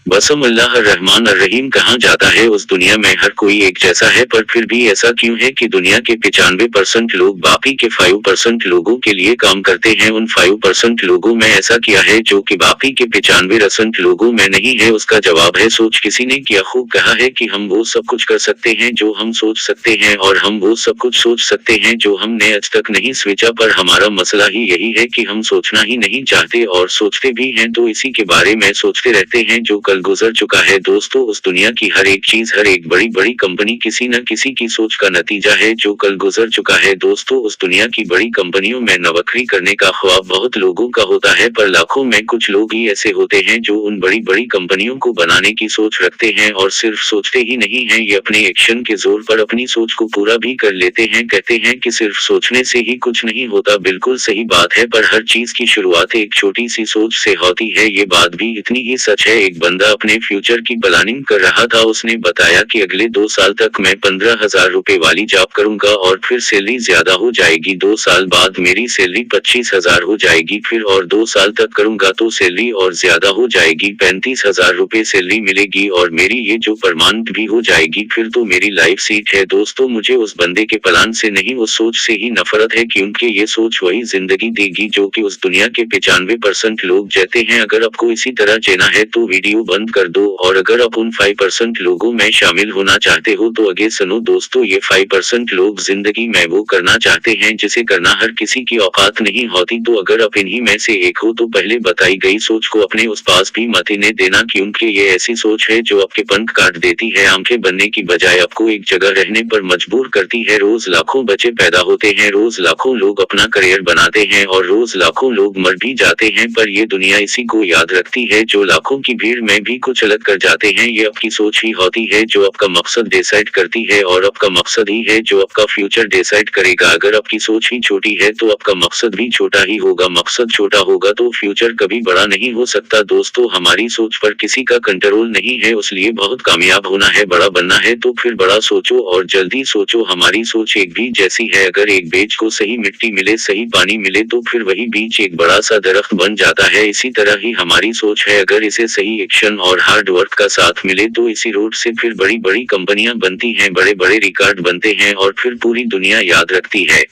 बसम अल्लाह रहमान अर्रहीम। कहा जाता है उस दुनिया में हर कोई एक जैसा है, पर फिर भी ऐसा क्यों है कि दुनिया के 95% लोग बाकी के 5% लोगों के लिए काम करते हैं। उन 5% लोगों में ऐसा क्या है जो कि बाकी के 95% लोगों में नहीं है? उसका जवाब है सोच। किसी ने क्या खूब कहा है कि हम वो सब कुछ कर सकते हैं जो हम सोच सकते हैं, और हम वो सब कुछ सोच सकते हैं जो हमने आज तक नहीं सोचा। पर हमारा मसला ही यही है कि हम सोचना ही नहीं चाहते, और सोचते भी हैं तो इसी के बारे में सोचते रहते हैं जो कल गुजर चुका है। दोस्तों, उस दुनिया की हर एक चीज, हर एक बड़ी बड़ी कंपनी किसी न किसी की सोच का नतीजा है जो कल गुजर चुका है। दोस्तों, उस दुनिया की बड़ी कंपनियों में नौकरी करने का ख्वाब बहुत लोगों का होता है, पर लाखों में कुछ लोग ही ऐसे होते हैं जो उन बड़ी बड़ी कंपनियों को बनाने की सोच रखते हैं, और सिर्फ सोचते ही नहीं हैं, ये अपने एक्शन के जोर पर अपनी सोच को पूरा भी कर लेते हैं। कहते हैं कि सिर्फ सोचने से ही कुछ नहीं होता। बिल्कुल सही बात है, पर हर चीज की शुरुआत एक छोटी सी सोच से होती है। ये बात भी इतनी ही सच है। एक बंदा अपने फ्यूचर की प्लानिंग कर रहा था। उसने बताया कि अगले 2 साल तक मैं 15,000 रुपए वाली जॉब करूंगा, और फिर सैलरी ज्यादा हो जाएगी। 2 साल बाद मेरी सैलरी 25,000 हो जाएगी। फिर और 2 साल तक करूंगा तो सैलरी और ज्यादा हो जाएगी, 35,000 रुपए सैलरी मिलेगी, और मेरी ये जो परमानेंट भी हो जाएगी। फिर तो मेरी लाइफ सेट है। दोस्तों, मुझे उस बंदे के प्लान से नहीं, उस सोच से ही नफरत है, क्योंकि ये सोच वही जिंदगी देगी जो कि उस दुनिया के 95% लोग जीते हैं। अगर आपको इसी तरह जीना है तो वीडियो बंद कर दो, और अगर आप उन 5% लोगों में शामिल होना चाहते हो तो आगे सुनो। दोस्तों, ये 5% लोग जिंदगी में वो करना चाहते हैं जिसे करना हर किसी की औकात नहीं होती। तो अगर आप इन्हीं में से एक हो तो पहले बताई गई सोच को अपने उस पास भी मत ने देना, क्योंकि ये ऐसी सोच है जो आपके पंख काट देती है। आंखें बनने की बजाय आपको एक जगह रहने पर मजबूर करती है। रोज लाखों बच्चे पैदा होते हैं, रोज लाखों लोग अपना करियर बनाते हैं, और रोज लाखों लोग मर भी जाते हैं, पर ये दुनिया इसी को याद रखती है जो लाखों की भीड़ में भी कुछ अलग कर जाते हैं। ये आपकी सोच ही होती है जो आपका मकसद डिसाइड करती है, और आपका मकसद ही है जो आपका फ्यूचर डिसाइड करेगा। अगर आपकी सोच ही छोटी है तो आपका मकसद भी छोटा ही होगा। मकसद छोटा होगा तो फ्यूचर कभी बड़ा नहीं हो सकता। दोस्तों, हमारी सोच पर किसी का कंट्रोल नहीं है, इसलिए बहुत कामयाब होना है, बड़ा बनना है तो फिर बड़ा सोचो और जल्दी सोचो। हमारी सोच एक बीज जैसी है। अगर एक बीज को सही मिट्टी मिले, सही पानी मिले तो फिर वही बीज एक बड़ा सा दरख्त बन जाता है। इसी तरह ही हमारी सोच है, अगर इसे सही एक्शन और हार्ड वर्क का साथ मिले तो इसी रोड से फिर बड़ी बड़ी कंपनियां बनती हैं, बड़े बड़े रिकॉर्ड बनते हैं, और फिर पूरी दुनिया याद रखती है।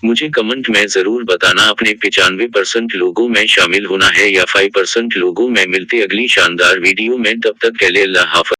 मुझे कमेंट में जरूर बताना अपने 95% लोगों में शामिल होना है या 5% लोगों में। मिलते अगली शानदार वीडियो में, तब तक के लिए अल्लाह हाफ़िज़।